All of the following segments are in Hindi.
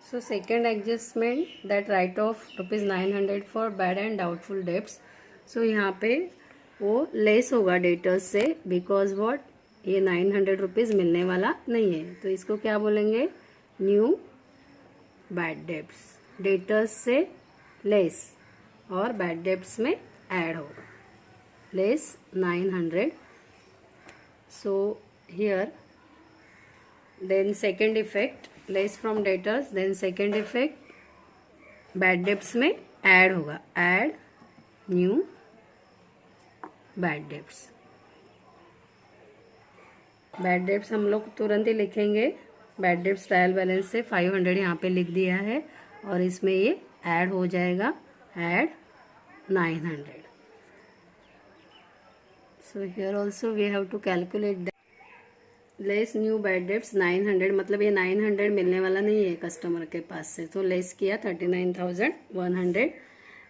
So second adjustment, that write off rupees 900 for bad and doubtful debts. So यहाँ पे वो लेस होगा डेटर्स से, बिकॉज वॉट, ये 900 रुपीज़ मिलने वाला नहीं है, तो इसको क्या बोलेंगे, न्यू बैड डेब्ट्स, डेटर्स से लेस और बैड डेब्ट्स में ऐड होगा, less 900. So here then second effect, less from debtors, then second effect bad debts में add होगा, add new bad debts. bad debts हम लोग तुरंत ही लिखेंगे, bad debts ट्रायल बैलेंस से 500 यहाँ पे लिख दिया है और इसमें ये add हो जाएगा, add 900. so here also we have to calculate that. Less new bad debts 900, मतलब ये 900 मिलने वाला नहीं है कस्टमर के पास से, तो लेस किया 39,100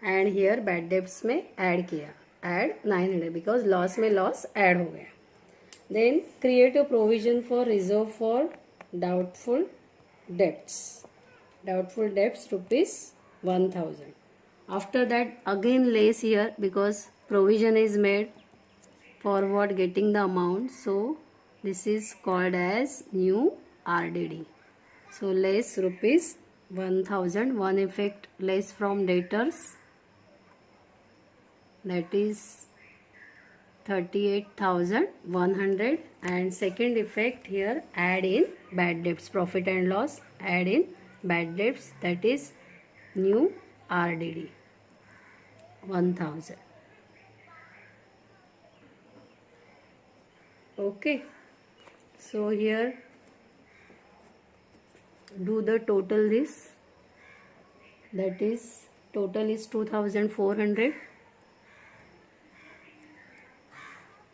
एंड हियर बैड डेब्ट्स में ऐड किया, ऐड 900 बिकॉज लॉस में लॉस ऐड हो गया. Then create a provision for reserve for doubtful debts, doubtful debts rupees 1000. After that again less here because provision is made for getting the amount, so this is called as new RDD. so less rupees 1000, one effect less from debtors, that is 38,100, and second effect here add in bad debts, profit and loss, add in bad debts, that is new RDD 1000. okay, so here do the total this, that is total is 2,400,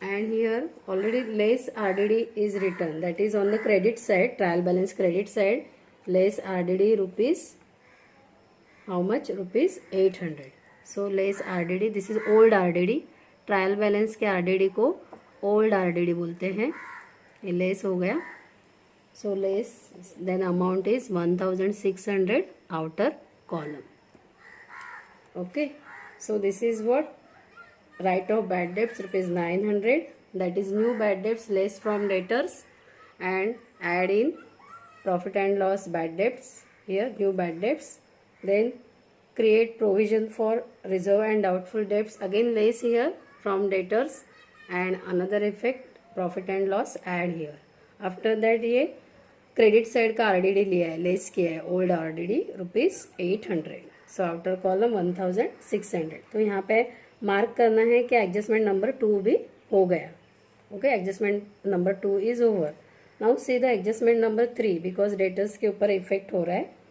and here already less RDD is written, that is on the credit side, trial balance credit side, less RDD rupees, how much, rupees 800. so less RDD, this is old RDD, trial balance के RDD को ओल्ड RDD बोलते हैं, ये लेस हो गया. So less than amount is 1600 outer column. Okay, so this is what write off bad debts rupees 900, that is new bad debts less from debtors and add in profit and loss bad debts, here new bad debts. Then create provision for reserve and doubtful debts, again less here from debtors, and another effect profit and loss add here. After that ये क्रेडिट साइड का RDD लिया है, लेस किया है, old RDD rupees 800. So outer column 1600. तो यहाँ पे मार्क करना है कि एडजस्टमेंट नंबर 2 भी हो गया. Okay, adjustment number 2 is over. Now see the adjustment number 3 because debtors के ऊपर इफेक्ट हो रहा है,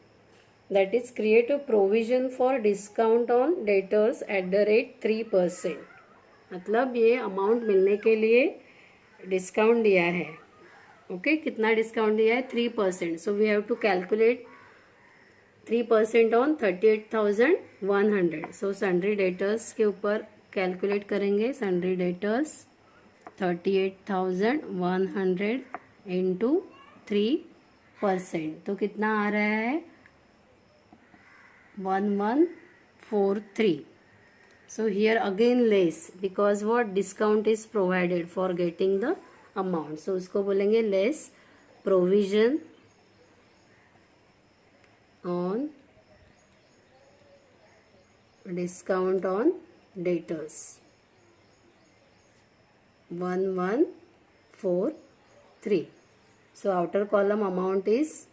that is create a provision for discount on debtors eight the rate 3%. मतलब ये अमाउंट मिलने के लिए डिस्काउंट दिया है. ओके, कितना डिस्काउंट दिया है, 3%. So we have to calculate 3% on 38,100. So sundry debtors के ऊपर कैलकुलेट करेंगे. सन्ड्री डेटर्स 38,100 इंटू 3%, तो कितना आ रहा है, 1143. So here again less because what, discount is provided for getting the amount. So उसको बोलेंगे less provision on discount on debtors, 1143. So outer column amount is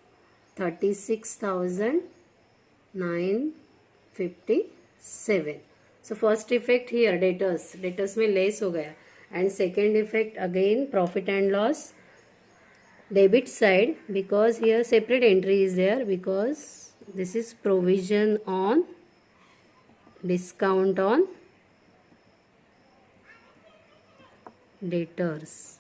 36,957. So first effect here debtors में लेस हो गया, and second effect again profit and loss debit side, because here separate entry is there, because this is provision on discount on debtors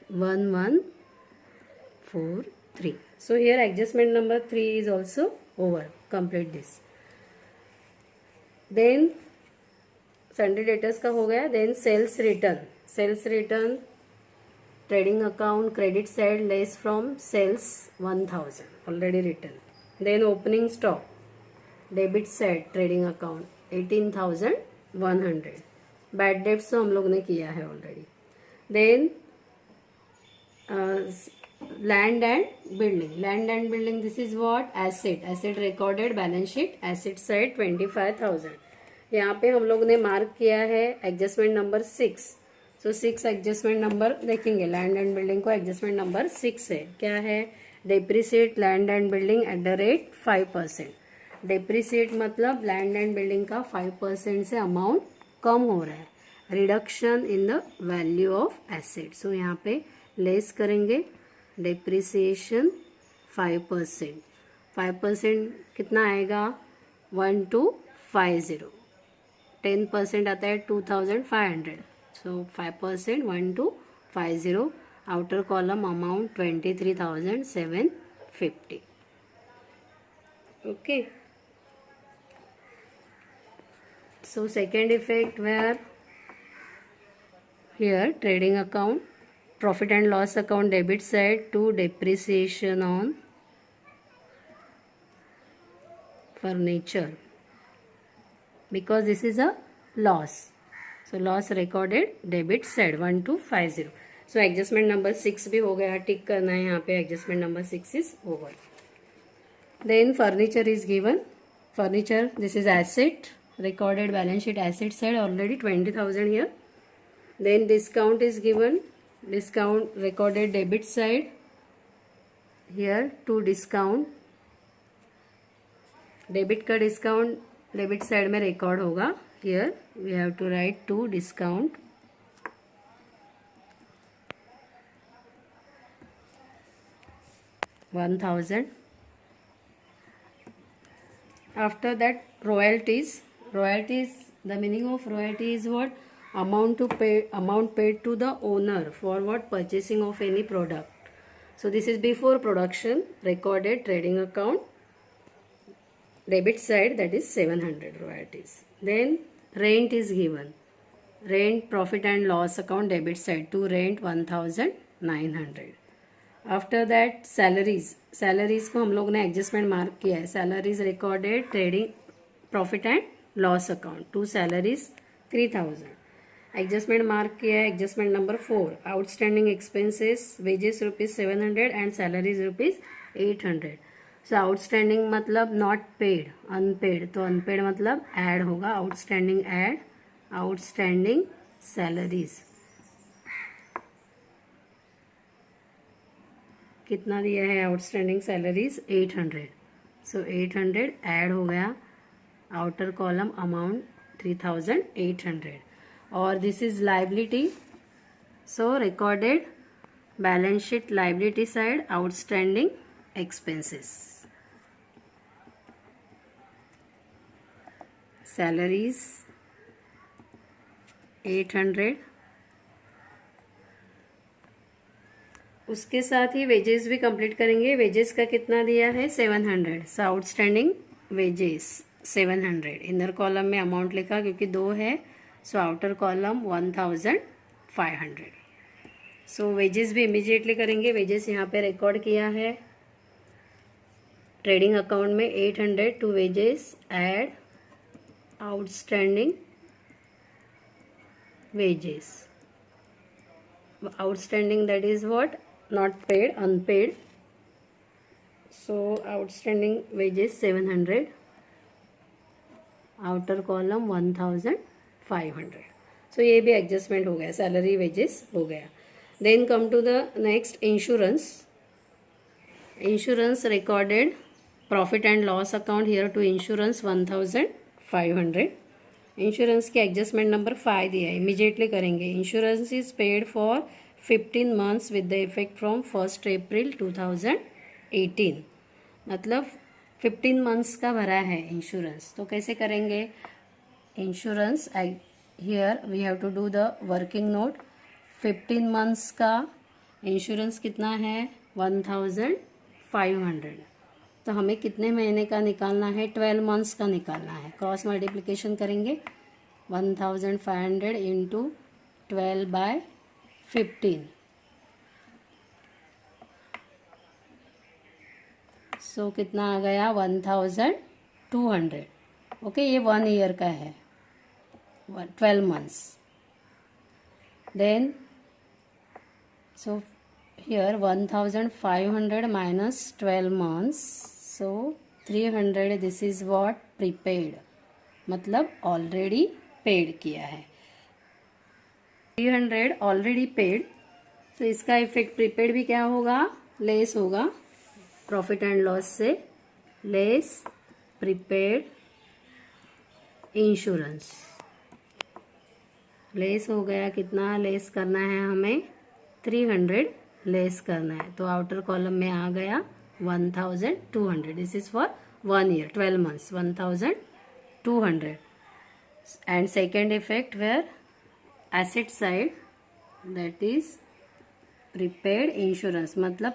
1143. So here adjustment number 3 is also over. Complete this. Then sundry debtors का हो गया. Then sales return trading account credit side less from sales 1000 already written. Then opening stock debit side trading account 18100. bad debts तो हम लोग ने किया है already. Then land and building, this is what asset recorded balance sheet asset side 25,000. यहाँ पे हम लोग ने मार्क किया है adjustment number 6. So 6 adjustment number देखेंगे. लैंड एंड बिल्डिंग को एडजस्टमेंट नंबर 6 है. क्या है? Depreciate land and building at the rate 5%. Depreciate मतलब लैंड एंड बिल्डिंग का 5% से अमाउंट कम हो रहा है. Reduction in the value of asset. So यहाँ पे लेस करेंगे. डेप्रिसिएशन 5%. 5% कितना आएगा? 1250. 10% आता है 2500. So 5% 1250. Outer column amount 23,750. Okay. So second effect where here trading account profit and loss account debit side to depreciation on furniture because this is a loss. So loss recorded debit side 1250. So adjustment number 6 भी हो गया. टिक करना है यहाँ पे. adjustment number 6 is over. Then furniture is given. Furniture, this is asset recorded balance sheet asset side already 20,000 here. Then discount is given. Discount recorded debit side here to discount. Debit का discount debit side में record होगा. Here we have to write to discount. $1,000. After that royalties. The meaning of royalty is what? Amount paid to the owner for what? Purchasing of any product. So this is before production. Recorded trading account debit side, that is 700 royalties. Then rent is given. Rent profit and loss account debit side to rent 1,900. After that salaries को हम लोग ने एडजस्टमेंट मार्क किया है. salaries recorded trading profit and loss account to salaries 3,000. Adjustment mark किया है. Adjustment number 4 outstanding expenses wages ₹700 and salaries ₹800. So outstanding मतलब नॉट पेड, अनपेड. तो अनपेड मतलब ऐड होगा. Outstanding add outstanding salaries. कितना दिया है आउटस्टैंडिंग सैलरीज? 800. सो 800 ऐड हो गया. Outer column amount 3,800. और this is liability. So recorded balance sheet liability side outstanding expenses. Salaries 800. उसके साथ ही वेजेस भी कंप्लीट करेंगे. वेजेस का कितना दिया है? 700. सो आउटस्टैंडिंग वेजेस 700. इनर कॉलम में अमाउंट लिखा क्योंकि 2 है. So outer column 1,500. सो वेजेस भी इमीडिएटली करेंगे. वेजेस यहाँ पे रिकॉर्ड किया है ट्रेडिंग अकाउंट में 800 to wages. Add outstanding wages. Outstanding that is what? Not paid, unpaid. So outstanding wages 700. Outer column 1,500. सो ये भी एडजस्टमेंट हो गया. सैलरी वेजेस हो गया. Then come to the next insurance. Insurance recorded profit and loss account here to insurance 1,500. Insurance की एडजस्टमेंट नंबर 5 दिया है. इमीडिएटली करेंगे. Insurance is paid for 15 months with the effect from 1 April 2018. मतलब 15 मंथ्स का भरा है इंश्योरेंस. तो कैसे करेंगे? Insurance here we have to do the working note. 15 months का इंश्योरेंस कितना है? 1,500. तो हमें कितने महीने का निकालना है? 12 मंथ्स का निकालना है. क्रॉस मल्टीप्लिकेशन करेंगे. 1,500 इंटू 12/15. सो कितना आ गया 1200. ओके, ये 1 ईयर का है, 12 months. Then so here 1500 minus 12 months, so 300. This is what prepaid, मतलब ऑलरेडी पेड किया है. 300 ऑलरेडी पेड, तो इसका इफेक्ट प्रीपेड भी क्या होगा, लेस होगा प्रॉफिट एंड लॉस से, लेस प्रीपेड इंश्योरेंस. लेस हो गया, कितना लेस करना है हमें, 300 लेस करना है. तो आउटर कॉलम में आ गया 1200. This is for 1 year 12 months, 1200. And second effect where asset side, that is prepaid insurance, मतलब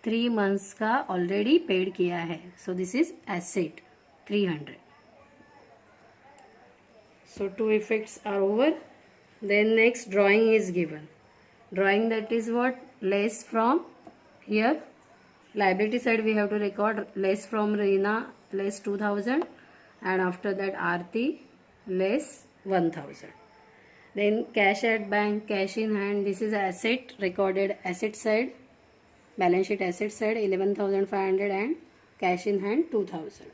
3 months का ऑलरेडी पेड किया है. So this is asset 300. So 2 effects are over. Then next drawing is given. Drawing, that is what, less from here. Liability side we have to record less from Reena, less 2000, and after that Aarti, less 1000. Then cash at bank, cash in hand. This is asset, recorded asset side, balance sheet asset side 11,500 and cash in hand 2000.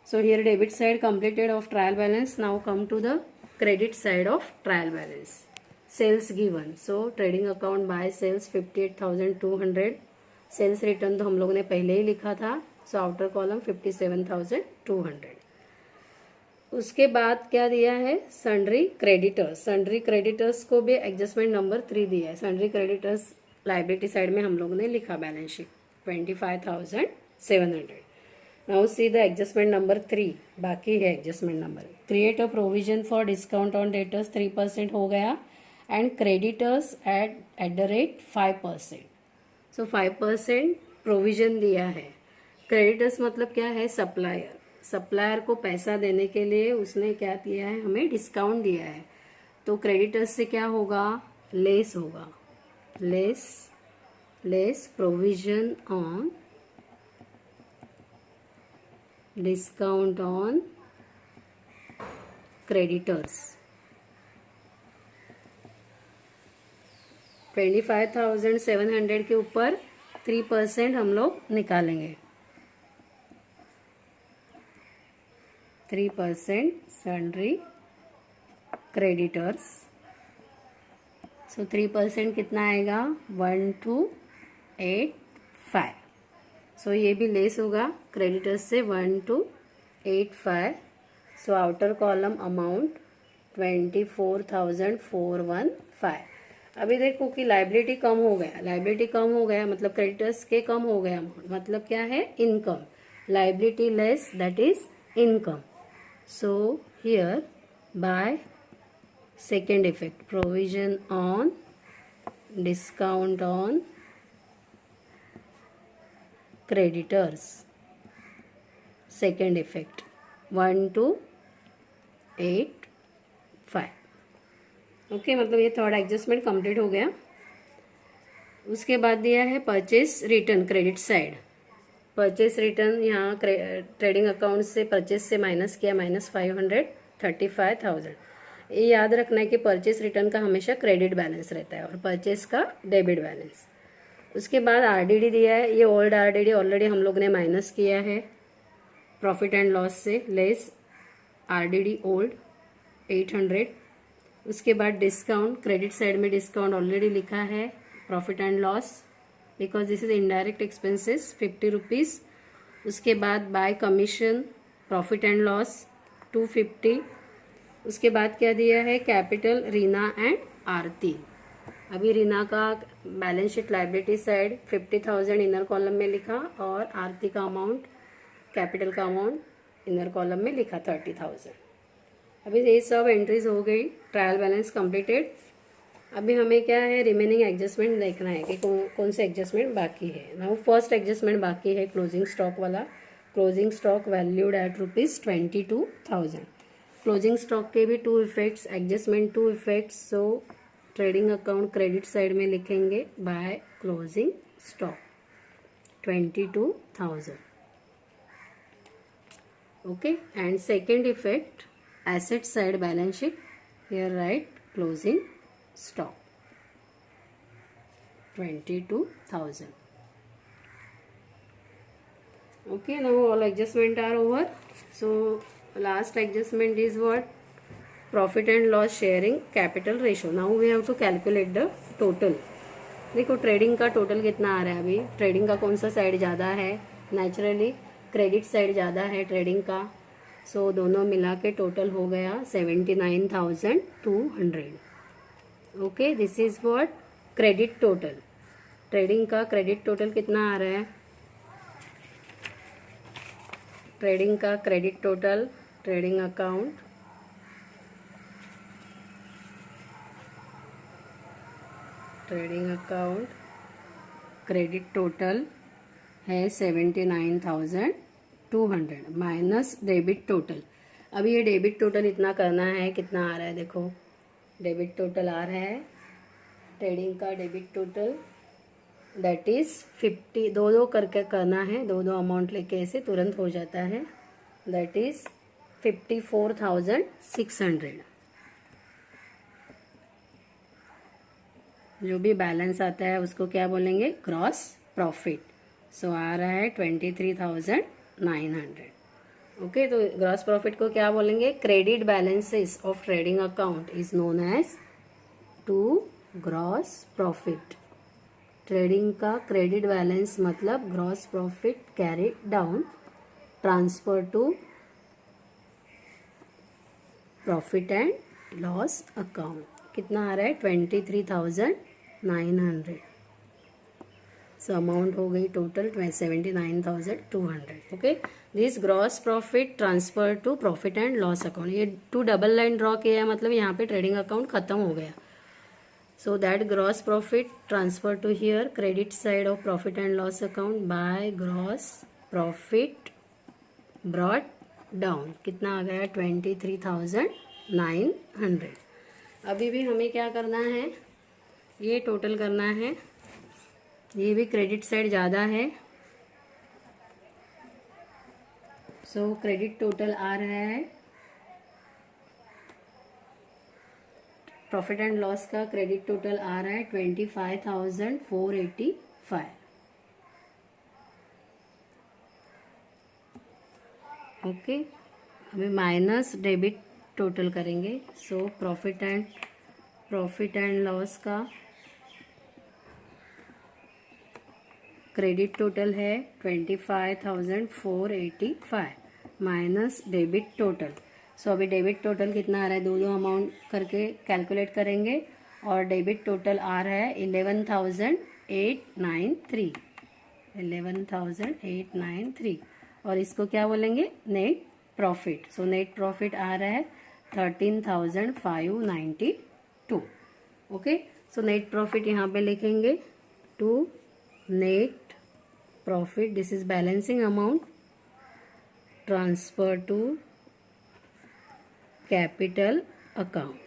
So here debit side completed of trial balance. Now come to the credit side of trial balance. Sales given. So trading account buy sales 58,200. Sales return तो हम लोगों ने पहले ही लिखा था. So outer column 57,200. उसके बाद क्या दिया है, सन्ड्री क्रेडिटर्स. सन्ड्री क्रेडिटर्स को भी एडजस्टमेंट नंबर 3 दिया है. सन्ड्री क्रेडिटर्स लाइबिलिटी साइड में हम लोगों ने लिखा balance sheet 25,700. Now see the adjustment number 3, बाकी है adjustment number. Create a provision for discount on debtors 3% हो गया, and creditors eight the rate 5%. So 5% provision दिया है. क्रेडिटर्स मतलब क्या है, सप्लायर. सप्लायर को पैसा देने के लिए उसने क्या दिया है, हमें डिस्काउंट दिया है. तो क्रेडिटर्स से क्या होगा, लेस होगा. Less provision on discount on creditors. 25,700 के ऊपर 3% हम लोग निकालेंगे. 3% सन्ड्री क्रेडिटर्स. सो 3% कितना आएगा, 1285. सो ये भी लेस होगा क्रेडिटर्स से 1285. So outer column amount 24,415. अभी देखो कि लाइबिलिटी कम हो गया. लाइबिलिटी कम हो गया मतलब क्रेडिटर्स के कम हो गया अमाउंट, मतलब क्या है, income. Liability less, that is income. So here by second effect, provision on discount on creditors, second effect 1285. Okay, मतलब ये थर्ड एडजस्टमेंट कंप्लीट हो गया. उसके बाद दिया है purchase return credit side. Purchase return यहाँ ट्रेडिंग अकाउंट से परचेस से माइनस किया, -535,000. ये याद रखना है कि परचेस रिटर्न का हमेशा क्रेडिट बैलेंस रहता है और परचेस का डेबिट बैलेंस. उसके बाद आरडीडी दिया है. ये ओल्ड आरडीडी ऑलरेडी हम लोग ने माइनस किया है प्रॉफिट एंड लॉस से, लेस आरडीडी ओल्ड 800. उसके बाद डिस्काउंट, क्रेडिट साइड में डिस्काउंट ऑलरेडी लिखा है profit and loss, because this is indirect expenses 50 rupees. उसके बाद bye commission profit and loss 250. उसके बाद क्या दिया है, कैपिटल रीना एंड आरती. अभी रीना का balance sheet liability side 50,000 inner column में लिखा, और आरती का अमाउंट, कैपिटल का अमाउंट इनर कॉलम में लिखा 30,000. अभी ये सब एंट्रीज हो गई. Trial balance completed. अभी हमें क्या है, रिमेनिंग एडजस्टमेंट देखना है कि कौन से एडजस्टमेंट बाकी है. नाउ फर्स्ट एडजस्टमेंट बाकी है क्लोजिंग स्टॉक वाला. Closing stock valued at ₹22,000. Closing stock के भी 2 इफेक्ट्स, एडजस्टमेंट 2 इफेक्ट्स. सो ट्रेडिंग अकाउंट क्रेडिट साइड में लिखेंगे by closing stock. 22,000. Okay, and second effect, asset side balance sheet. Here write closing stock 22,000. Okay, now all adjustment are over. So last adjustment is what? Profit and loss sharing capital ratio. Now we have to calculate the total. देखो ट्रेडिंग का टोटल कितना आ रहा है अभी. ट्रेडिंग का कौन सा साइड ज़्यादा है? नेचुरली क्रेडिट साइड ज़्यादा है ट्रेडिंग का. सो दोनों मिला के टोटल हो गया 79,200. Okay, this is what credit total. Trading का क्रेडिट टोटल कितना आ रहा है? ट्रेडिंग का credit total, trading account, trading account credit total है 79,200 माइनस डेबिट टोटल. अभी ये डेबिट टोटल इतना करना है. कितना आ रहा है देखो, डेबिट टोटल आ रहा है ट्रेडिंग का डेबिट टोटल दैट इज 50. दो करके करना है, दो अमाउंट लेके ऐसे तुरंत हो जाता है. That is 54,600. जो भी बैलेंस आता है उसको क्या बोलेंगे? Gross profit. सो आ रहा है 23,900. ओके, तो ग्रॉस प्रॉफिट को क्या बोलेंगे? Credit balances of trading account is known as to gross profit. Trading का क्रेडिट बैलेंस मतलब gross profit carry down transfer to profit and loss account. कितना आ रहा है? 23,900. सो अमाउंट हो गई total 79,200. Okay, this gross profit transfer to profit and loss account. ये 2 डबल लाइन ड्रॉ किया है, मतलब यहाँ पे ट्रेडिंग अकाउंट खत्म हो गया. So that gross profit transfer to here credit side of profit and loss account by gross profit brought down. कितना आ गया? 23,900. अभी भी हमें क्या करना है? ये टोटल करना है. ये भी क्रेडिट साइड ज़्यादा है. सो क्रेडिट टोटल आ रहा है, प्रॉफिट एंड लॉस का क्रेडिट टोटल आ रहा है 25,485. ओके, अभी माइनस डेबिट टोटल करेंगे. सो प्रॉफिट एंड लॉस का क्रेडिट टोटल है 25,485 माइनस डेबिट टोटल. सो अभी डेबिट टोटल कितना आ रहा है? दो अमाउंट करके कैलकुलेट करेंगे. और डेबिट टोटल आ रहा है 11,893. 11,893. और इसको क्या बोलेंगे? Net profit. So net profit आ रहा है 13,592. ओके, सो नेट प्रॉफिट यहाँ पे लिखेंगे to net profit. This is balancing amount transfer to capital account.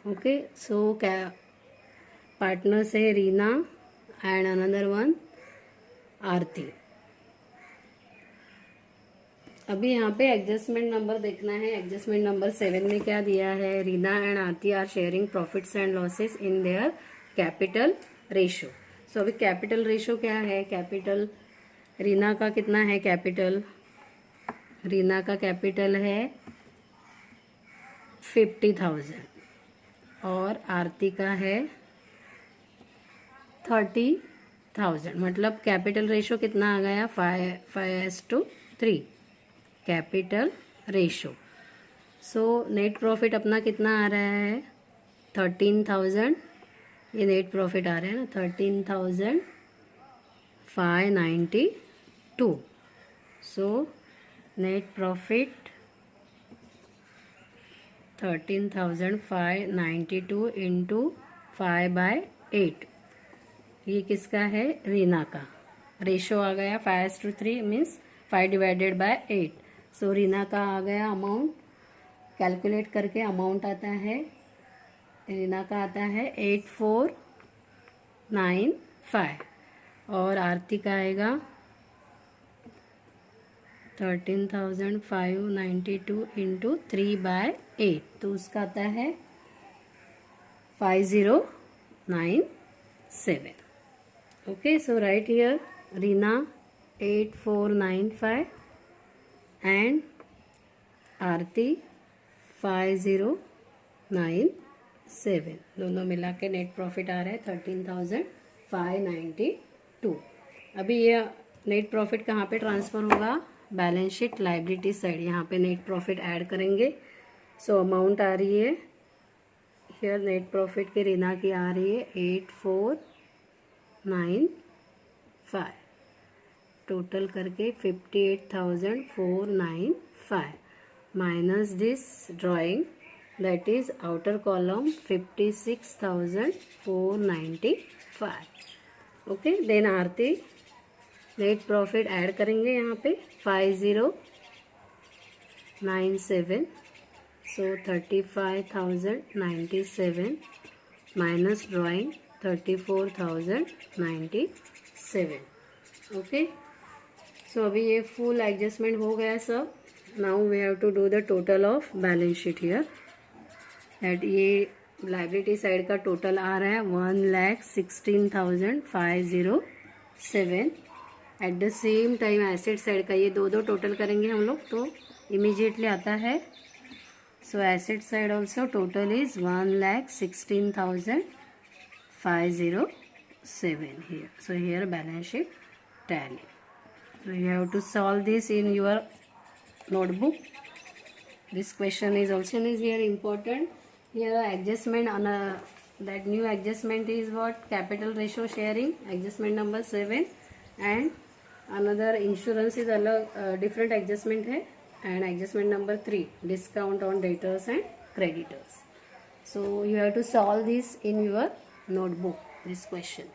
Okay, so partners है Reena and another one Aarti. अभी यहाँ पे एडजस्टमेंट नंबर देखना है. एडजस्टमेंट नंबर 7 में क्या दिया है? Reena and Aarti are sharing profits and losses in their capital ratio. So अभी कैपिटल रेशियो क्या है? कैपिटल रीना का कितना है? कैपिटल रीना का कैपिटल है 50,000 और आरती का है 30,000. मतलब कैपिटल रेशियो कितना आ गया? 5:3 कैपिटल रेशियो. सो नेट प्रॉफिट अपना कितना आ रहा है? 13,000. ये नेट प्रॉफिट आ रहा है ना, 13,592. सो नेट प्रॉफिट 13,592 इंटू 5/8. ये किसका है? रीना का. रेशो आ गया 5:3 मीन्स 5/8. सो रीना का आ गया अमाउंट. कैलकुलेट करके अमाउंट आता है, रीना का आता है 8495. और आरती का आएगा 13,592 इंटू 3/8, तो उसका आता है 5097. Okay, so write here Rina 8495 and आरती 5097, दोनों मिला के नेट प्रॉफिट आ रहा है 13,592. अभी ये नेट प्रॉफिट कहाँ पे ट्रांसफ़र होगा? बैलेंस शीट लाइबिलिटी साइड, यहाँ पे नेट प्रॉफिट ऐड करेंगे. सो अमाउंट आ रही है हियर, नेट प्रॉफिट की रीना की आ रही है 8495, टोटल करके 58,495 minus this drawing, that is outer column 56,495. Okay, then Aarti net profit add करेंगे यहाँ पे 5097, so 35,097 minus drawing 34,097. Okay, so अभी ये फुल एडजस्टमेंट हो गया सब. Now we have to do the total of balance sheet here. That ये लाइबिलिटी साइड का टोटल आ रहा है 1,16,507. At the same time asset side का ये दो टोटल करेंगे हम लोग तो इमीजिएटली आता है. So asset side also total is 1,16,507 here. So here balance sheet tally. So you have to solve this in your notebook. This question is also here important. Here adjustment on that new adjustment is what? Capital ratio sharing, adjustment number 7, and another insurance is different adjustment है, and adjustment number 3, discount on debtors and creditors. So you have to solve this in your notebook, this question.